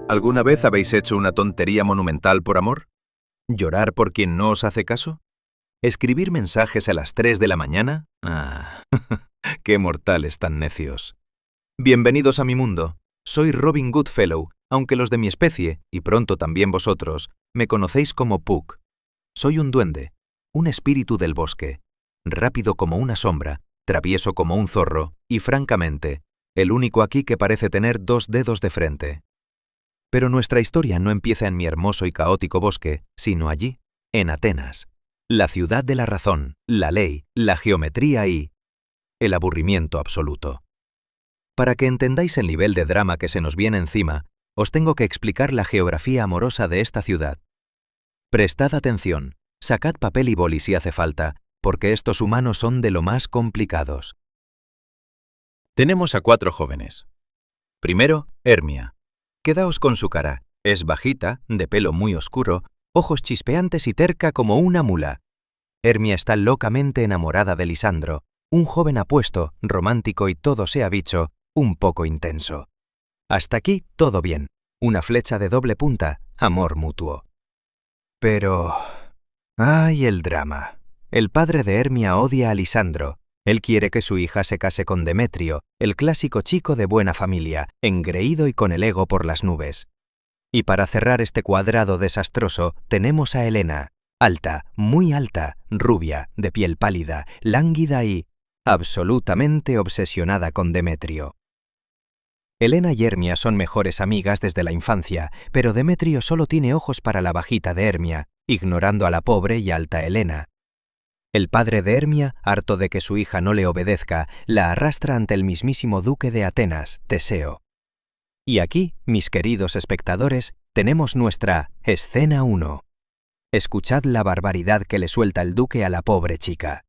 ¿Alguna vez habéis hecho una tontería monumental por amor? ¿Llorar por quien no os hace caso? ¿Escribir mensajes a las 3 de la mañana? Ah, qué mortales tan necios. Bienvenidos a mi mundo. Soy Robin Goodfellow, aunque los de mi especie, y pronto también vosotros, me conocéis como Puck. Soy un duende, un espíritu del bosque, rápido como una sombra, travieso como un zorro, y francamente, el único aquí que parece tener 2 dedos de frente. Pero nuestra historia no empieza en mi hermoso y caótico bosque, sino allí, en Atenas, la ciudad de la razón, la ley, la geometría y el aburrimiento absoluto. Para que entendáis el nivel de drama que se nos viene encima, os tengo que explicar la geografía amorosa de esta ciudad. Prestad atención, sacad papel y boli si hace falta, porque estos humanos son de lo más complicados. Tenemos a 4 jóvenes. Primero, Hermia. Quedaos con su cara. Es bajita, de pelo muy oscuro, ojos chispeantes y terca como una mula. Hermia está locamente enamorada de Lisandro, un joven apuesto, romántico y todo sea bicho, un poco intenso. Hasta aquí todo bien. Una flecha de doble punta, amor mutuo. Pero... ¡ay, el drama! El padre de Hermia odia a Lisandro. Él quiere que su hija se case con Demetrio, el clásico chico de buena familia, engreído y con el ego por las nubes. Y para cerrar este cuadrado desastroso, tenemos a Helena, alta, muy alta, rubia, de piel pálida, lánguida y absolutamente obsesionada con Demetrio. Helena y Hermia son mejores amigas desde la infancia, pero Demetrio solo tiene ojos para la bajita de Hermia, ignorando a la pobre y alta Helena. El padre de Hermia, harto de que su hija no le obedezca, la arrastra ante el mismísimo duque de Atenas, Teseo. Y aquí, mis queridos espectadores, tenemos nuestra escena 1. Escuchad la barbaridad que le suelta el duque a la pobre chica.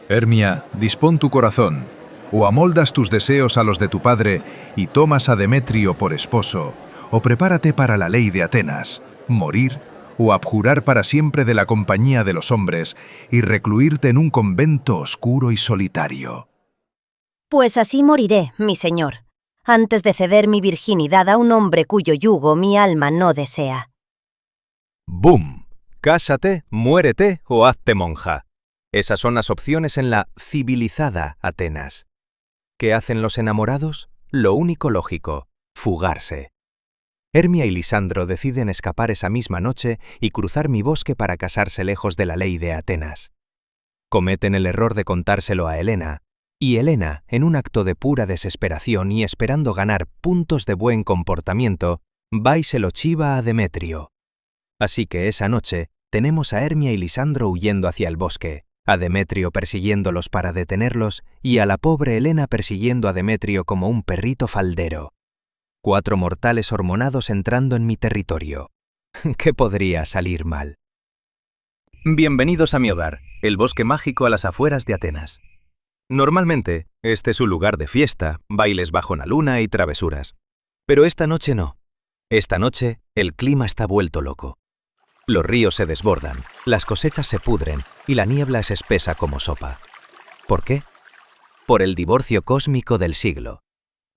Hermia, dispón tu corazón, o amoldas tus deseos a los de tu padre y tomas a Demetrio por esposo, o prepárate para la ley de Atenas, morir o abjurar para siempre de la compañía de los hombres y recluirte en un convento oscuro y solitario. Pues así moriré, mi señor, antes de ceder mi virginidad a un hombre cuyo yugo mi alma no desea. ¡Bum! Cásate, muérete o hazte monja. Esas son las opciones en la civilizada Atenas. ¿Qué hacen los enamorados? Lo único lógico, fugarse. Hermia y Lisandro deciden escapar esa misma noche y cruzar mi bosque para casarse lejos de la ley de Atenas. Cometen el error de contárselo a Helena, y Helena, en un acto de pura desesperación y esperando ganar puntos de buen comportamiento, va y se lo chiva a Demetrio. Así que esa noche tenemos a Hermia y Lisandro huyendo hacia el bosque, a Demetrio persiguiéndolos para detenerlos y a la pobre Helena persiguiendo a Demetrio como un perrito faldero. 4 mortales hormonados entrando en mi territorio. ¿Qué podría salir mal? Bienvenidos a mi hogar, el bosque mágico a las afueras de Atenas. Normalmente, este es un lugar de fiesta, bailes bajo la luna y travesuras. Pero esta noche no. Esta noche, el clima está vuelto loco. Los ríos se desbordan, las cosechas se pudren y la niebla es espesa como sopa. ¿Por qué? Por el divorcio cósmico del siglo.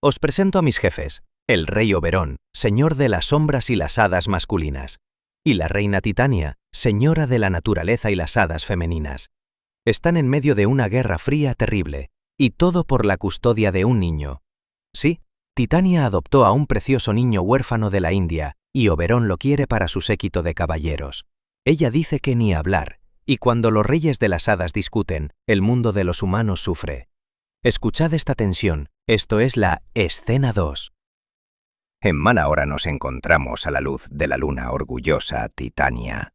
Os presento a mis jefes, el rey Oberón, señor de las sombras y las hadas masculinas, y la reina Titania, señora de la naturaleza y las hadas femeninas. Están en medio de una guerra fría terrible, y todo por la custodia de un niño. Sí, Titania adoptó a un precioso niño huérfano de la India, y Oberón lo quiere para su séquito de caballeros. Ella dice que ni hablar, y cuando los reyes de las hadas discuten, el mundo de los humanos sufre. Escuchad esta tensión, esto es la escena 2. En mala hora nos encontramos a la luz de la luna orgullosa Titania.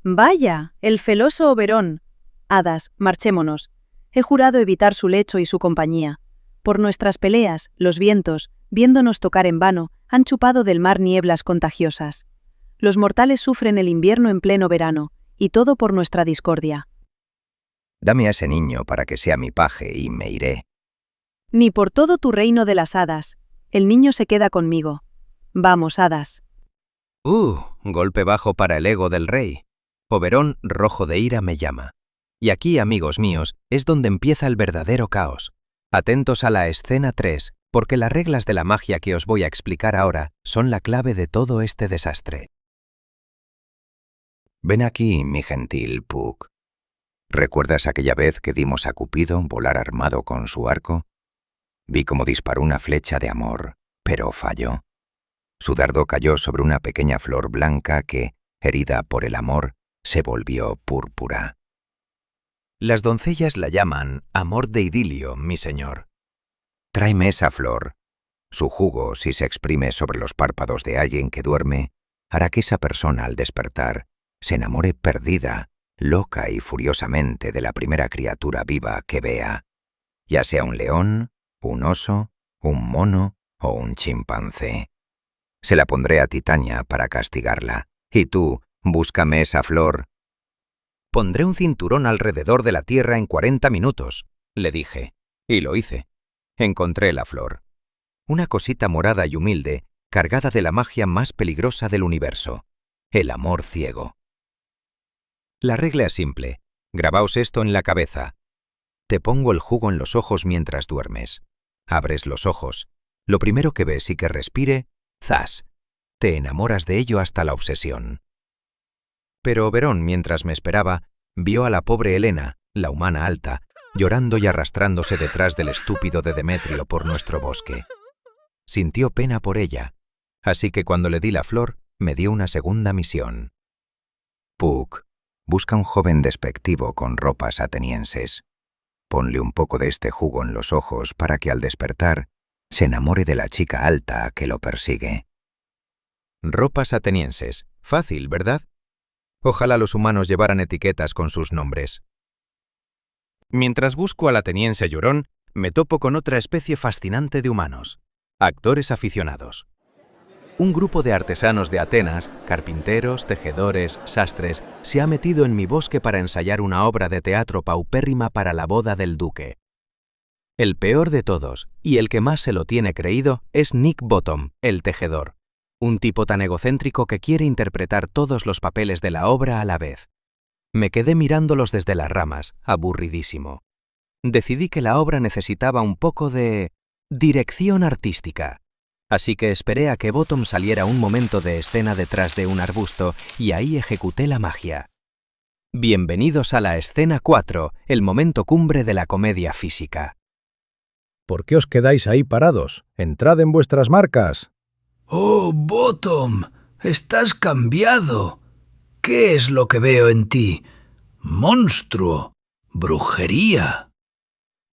Vaya, el feloso Oberón. Hadas, marchémonos. He jurado evitar su lecho y su compañía. Por nuestras peleas, los vientos, viéndonos tocar en vano, han chupado del mar nieblas contagiosas. Los mortales sufren el invierno en pleno verano, y todo por nuestra discordia. Dame a ese niño para que sea mi paje y me iré. Ni por todo tu reino de las hadas. El niño se queda conmigo. Vamos, hadas. Golpe bajo para el ego del rey. Oberón, rojo de ira, me llama. Y aquí, amigos míos, es donde empieza el verdadero caos. Atentos a la escena 3, porque las reglas de la magia que os voy a explicar ahora son la clave de todo este desastre. Ven aquí, mi gentil Puck. ¿Recuerdas aquella vez que dimos a Cupido volar armado con su arco? Vi cómo disparó una flecha de amor, pero falló. Su dardo cayó sobre una pequeña flor blanca que, herida por el amor, se volvió púrpura. Las doncellas la llaman amor de idilio, mi señor. Tráeme esa flor. Su jugo, si se exprime sobre los párpados de alguien que duerme, hará que esa persona al despertar se enamore perdida, loca y furiosamente de la primera criatura viva que vea, ya sea un león, un oso, un mono o un chimpancé. Se la pondré a Titania para castigarla. Y tú, búscame esa flor. Pondré un cinturón alrededor de la tierra en 40 minutos, le dije, y lo hice. Encontré la flor. Una cosita morada y humilde, cargada de la magia más peligrosa del universo, el amor ciego. La regla es simple. Grabaos esto en la cabeza. Te pongo el jugo en los ojos mientras duermes. Abres los ojos. Lo primero que ves y que respire, ¡zas! Te enamoras de ello hasta la obsesión. Pero Oberón, mientras me esperaba, vio a la pobre Helena, la humana alta, llorando y arrastrándose detrás del estúpido de Demetrio por nuestro bosque. Sintió pena por ella, así que cuando le di la flor, me dio una segunda misión. Puck, busca un joven despectivo con ropas atenienses. Ponle un poco de este jugo en los ojos para que al despertar se enamore de la chica alta que lo persigue. Ropas atenienses. Fácil, ¿verdad? Ojalá los humanos llevaran etiquetas con sus nombres. Mientras busco al ateniense llorón, me topo con otra especie fascinante de humanos, actores aficionados. Un grupo de artesanos de Atenas, carpinteros, tejedores, sastres, se ha metido en mi bosque para ensayar una obra de teatro paupérrima para la boda del duque. El peor de todos, y el que más se lo tiene creído, es Nick Bottom, el tejedor. Un tipo tan egocéntrico que quiere interpretar todos los papeles de la obra a la vez. Me quedé mirándolos desde las ramas, aburridísimo. Decidí que la obra necesitaba un poco de dirección artística. Así que esperé a que Bottom saliera un momento de escena detrás de un arbusto y ahí ejecuté la magia. Bienvenidos a la escena 4, el momento cumbre de la comedia física. ¿Por qué os quedáis ahí parados? ¡Entrad en vuestras marcas! ¡Oh, Bottom! ¡Estás cambiado! ¿Qué es lo que veo en ti? ¡Monstruo! ¡Brujería!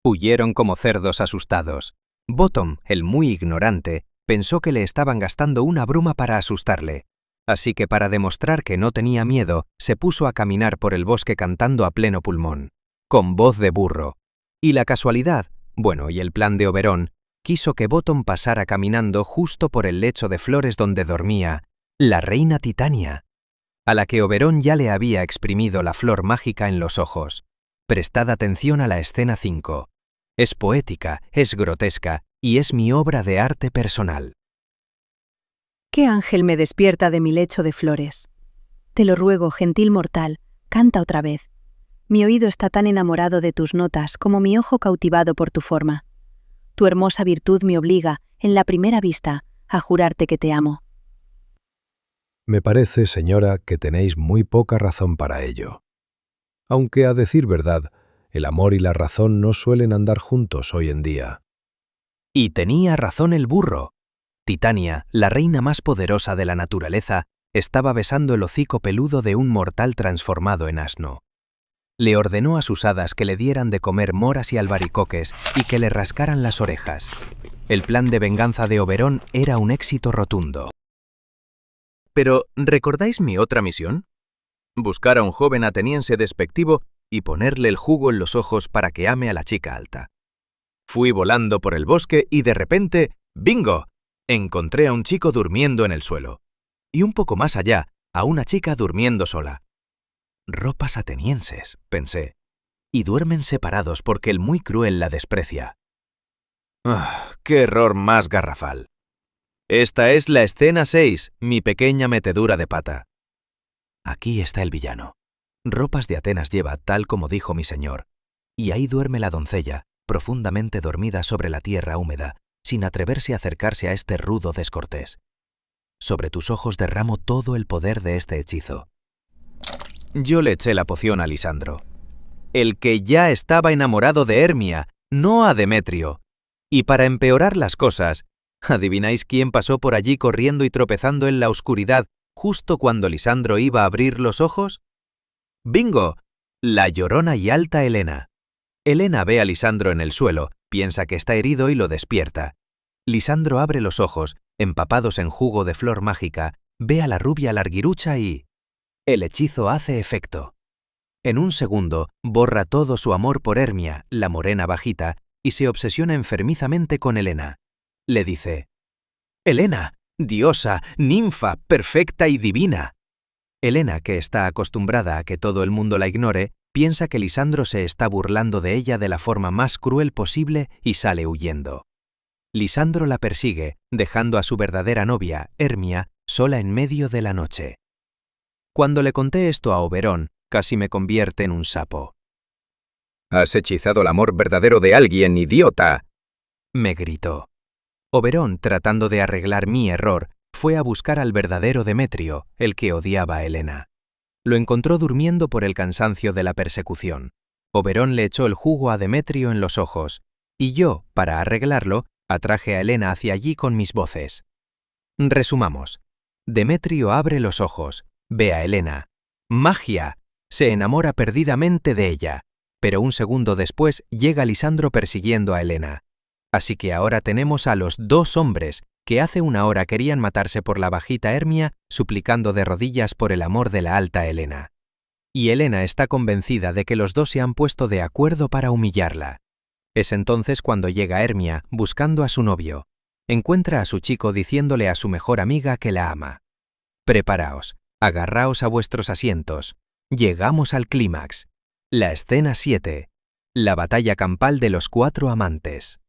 Huyeron como cerdos asustados. Bottom, el muy ignorante, pensó que le estaban gastando una bruma para asustarle. Así que para demostrar que no tenía miedo, se puso a caminar por el bosque cantando a pleno pulmón, con voz de burro. Y la casualidad, bueno, y el plan de Oberón, quiso que Bottom pasara caminando justo por el lecho de flores donde dormía la reina Titania, a la que Oberón ya le había exprimido la flor mágica en los ojos. Prestad atención a la escena 5. Es poética, es grotesca y es mi obra de arte personal. ¿Qué ángel me despierta de mi lecho de flores? Te lo ruego, gentil mortal, canta otra vez. Mi oído está tan enamorado de tus notas como mi ojo cautivado por tu forma. Tu hermosa virtud me obliga, en la primera vista, a jurarte que te amo. Me parece, señora, que tenéis muy poca razón para ello. Aunque, a decir verdad, el amor y la razón no suelen andar juntos hoy en día. Y tenía razón el burro. Titania, la reina más poderosa de la naturaleza, estaba besando el hocico peludo de un mortal transformado en asno. Le ordenó a sus hadas que le dieran de comer moras y albaricoques y que le rascaran las orejas. El plan de venganza de Oberón era un éxito rotundo. Pero, ¿recordáis mi otra misión? Buscar a un joven ateniense despectivo y ponerle el jugo en los ojos para que ame a la chica alta. Fui volando por el bosque y de repente, ¡bingo!, encontré a un chico durmiendo en el suelo. Y un poco más allá, a una chica durmiendo sola. Ropas atenienses, pensé, y duermen separados porque el muy cruel la desprecia. ¡Ah, qué error más garrafal! Esta es la escena 6, mi pequeña metedura de pata. Aquí está el villano. Ropas de Atenas lleva tal como dijo mi señor, y ahí duerme la doncella, profundamente dormida sobre la tierra húmeda, sin atreverse a acercarse a este rudo descortés. Sobre tus ojos derramo todo el poder de este hechizo. Yo le eché la poción a Lisandro, el que ya estaba enamorado de Hermia, no a Demetrio. Y para empeorar las cosas, ¿adivináis quién pasó por allí corriendo y tropezando en la oscuridad justo cuando Lisandro iba a abrir los ojos? ¡Bingo! La llorona y alta Helena. Helena ve a Lisandro en el suelo, piensa que está herido y lo despierta. Lisandro abre los ojos, empapados en jugo de flor mágica, ve a la rubia larguirucha y... el hechizo hace efecto. En un segundo, borra todo su amor por Hermia, la morena bajita, y se obsesiona enfermizamente con Helena. Le dice: «Helena, diosa, ninfa, perfecta y divina». Helena, que está acostumbrada a que todo el mundo la ignore, piensa que Lisandro se está burlando de ella de la forma más cruel posible y sale huyendo. Lisandro la persigue, dejando a su verdadera novia, Hermia, sola en medio de la noche. Cuando le conté esto a Oberón, casi me convierte en un sapo. «Has hechizado el amor verdadero de alguien, idiota», me gritó. Oberón, tratando de arreglar mi error, fue a buscar al verdadero Demetrio, el que odiaba a Helena. Lo encontró durmiendo por el cansancio de la persecución. Oberón le echó el jugo a Demetrio en los ojos, y yo, para arreglarlo, atraje a Helena hacia allí con mis voces. Resumamos. Demetrio abre los ojos, ve a Helena. ¡Magia! Se enamora perdidamente de ella, pero un segundo después llega Lisandro persiguiendo a Helena. Así que ahora tenemos a los dos hombres que hace una hora querían matarse por la bajita Hermia, suplicando de rodillas por el amor de la alta Helena. Y Helena está convencida de que los dos se han puesto de acuerdo para humillarla. Es entonces cuando llega Hermia buscando a su novio. Encuentra a su chico diciéndole a su mejor amiga que la ama. Preparaos, agarraos a vuestros asientos. Llegamos al clímax. La escena 7. La batalla campal de los 4 amantes.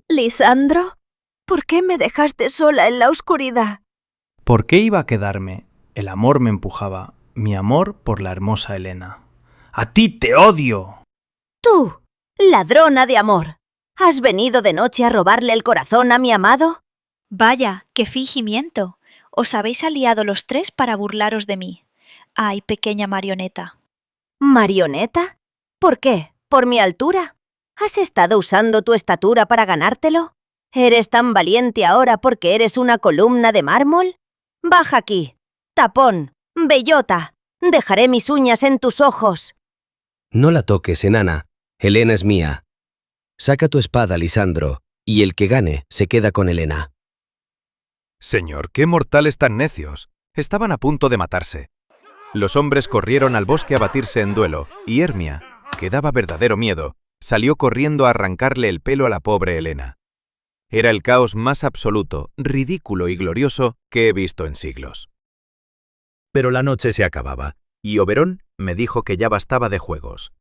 Lisandro, ¿por qué me dejaste sola en la oscuridad? ¿Por qué iba a quedarme? El amor me empujaba, mi amor por la hermosa Helena. ¡A ti te odio! ¡Tú, ladrona de amor! ¿Has venido de noche a robarle el corazón a mi amado? Vaya, qué fingimiento. Os habéis aliado los tres para burlaros de mí. Ay, pequeña marioneta. ¿Marioneta? ¿Por qué? ¿Por mi altura? ¿Has estado usando tu estatura para ganártelo? ¿Eres tan valiente ahora porque eres una columna de mármol? Baja aquí. Tapón, bellota. Dejaré mis uñas en tus ojos. No la toques, enana. Helena es mía. Saca tu espada, Lisandro, y el que gane se queda con Helena. Señor, qué mortales tan necios. Estaban a punto de matarse. Los hombres corrieron al bosque a batirse en duelo, y Hermia, que daba verdadero miedo, salió corriendo a arrancarle el pelo a la pobre Helena. Era el caos más absoluto, ridículo y glorioso que he visto en siglos. Pero la noche se acababa, y Oberón me dijo que ya bastaba de juegos.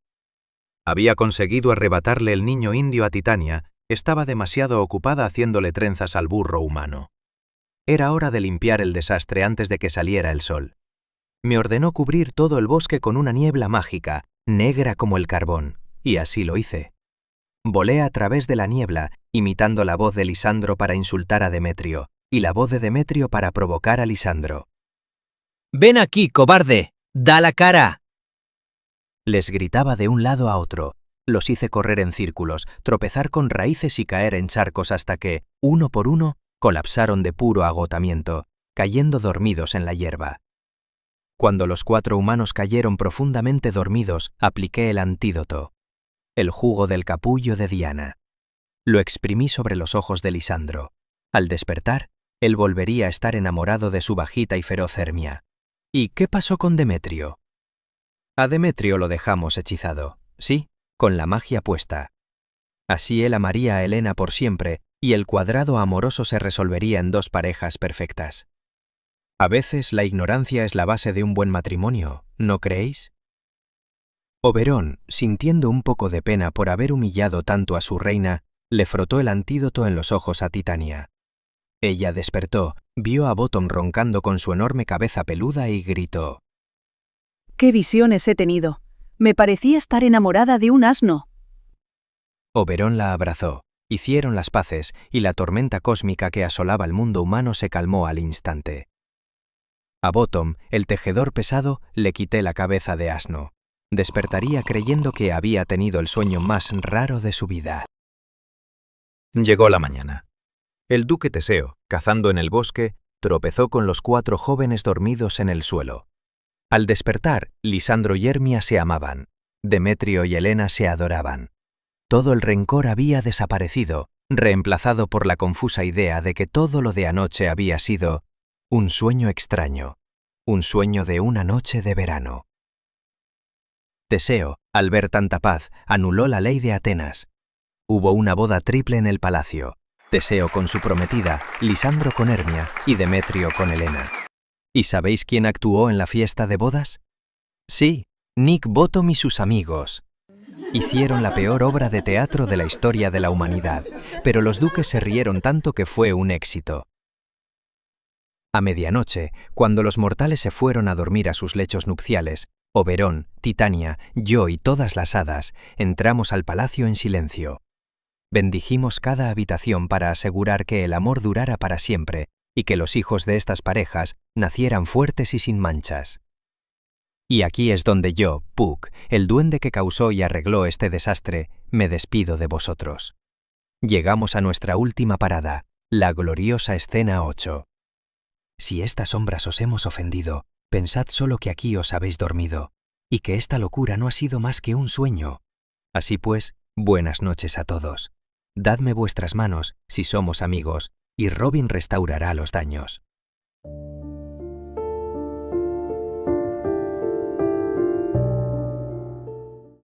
Había conseguido arrebatarle el niño indio a Titania, estaba demasiado ocupada haciéndole trenzas al burro humano. Era hora de limpiar el desastre antes de que saliera el sol. Me ordenó cubrir todo el bosque con una niebla mágica, negra como el carbón, y así lo hice. Volé a través de la niebla, imitando la voz de Lisandro para insultar a Demetrio, y la voz de Demetrio para provocar a Lisandro. «¡Ven aquí, cobarde! ¡Da la cara!». Les gritaba de un lado a otro. Los hice correr en círculos, tropezar con raíces y caer en charcos hasta que, uno por uno, colapsaron de puro agotamiento, cayendo dormidos en la hierba. Cuando los 4 humanos cayeron profundamente dormidos, apliqué el antídoto, el jugo del capullo de Diana. Lo exprimí sobre los ojos de Lisandro. Al despertar, él volvería a estar enamorado de su bajita y feroz Hermia. ¿Y qué pasó con Demetrio? A Demetrio lo dejamos hechizado, sí, con la magia puesta. Así él amaría a Helena por siempre, y el cuadrado amoroso se resolvería en 2 parejas perfectas. A veces la ignorancia es la base de un buen matrimonio, ¿no creéis? Oberón, sintiendo un poco de pena por haber humillado tanto a su reina, le frotó el antídoto en los ojos a Titania. Ella despertó, vio a Bottom roncando con su enorme cabeza peluda y gritó: ¡Qué visiones he tenido! Me parecía estar enamorada de un asno. Oberón la abrazó, Hicieron las paces y la tormenta cósmica que asolaba el mundo humano se calmó al instante. A Bottom, el tejedor pesado, le quité la cabeza de asno. Despertaría creyendo que había tenido el sueño más raro de su vida. Llegó la mañana. El duque Teseo, cazando en el bosque, tropezó con los 4 jóvenes dormidos en el suelo. Al despertar, Lisandro y Hermia se amaban. Demetrio y Helena se adoraban. Todo el rencor había desaparecido, reemplazado por la confusa idea de que todo lo de anoche había sido un sueño extraño, un sueño de una noche de verano. Teseo, al ver tanta paz, anuló la ley de Atenas. Hubo una boda triple en el palacio. Teseo con su prometida, Lisandro con Hermia y Demetrio con Helena. ¿Y sabéis quién actuó en la fiesta de bodas? Sí, Nick Bottom y sus amigos. Hicieron la peor obra de teatro de la historia de la humanidad, pero los duques se rieron tanto que fue un éxito. A medianoche, cuando los mortales se fueron a dormir a sus lechos nupciales, Oberón, Titania, yo y todas las hadas entramos al palacio en silencio. Bendijimos cada habitación para asegurar que el amor durara para siempre y que los hijos de estas parejas nacieran fuertes y sin manchas. Y aquí es donde yo, Puck, el duende que causó y arregló este desastre, me despido de vosotros. Llegamos a nuestra última parada, la gloriosa escena 8. Si estas sombras os hemos ofendido, pensad solo que aquí os habéis dormido, y que esta locura no ha sido más que un sueño. Así pues, buenas noches a todos. Dadme vuestras manos, si somos amigos, y Robin restaurará los daños.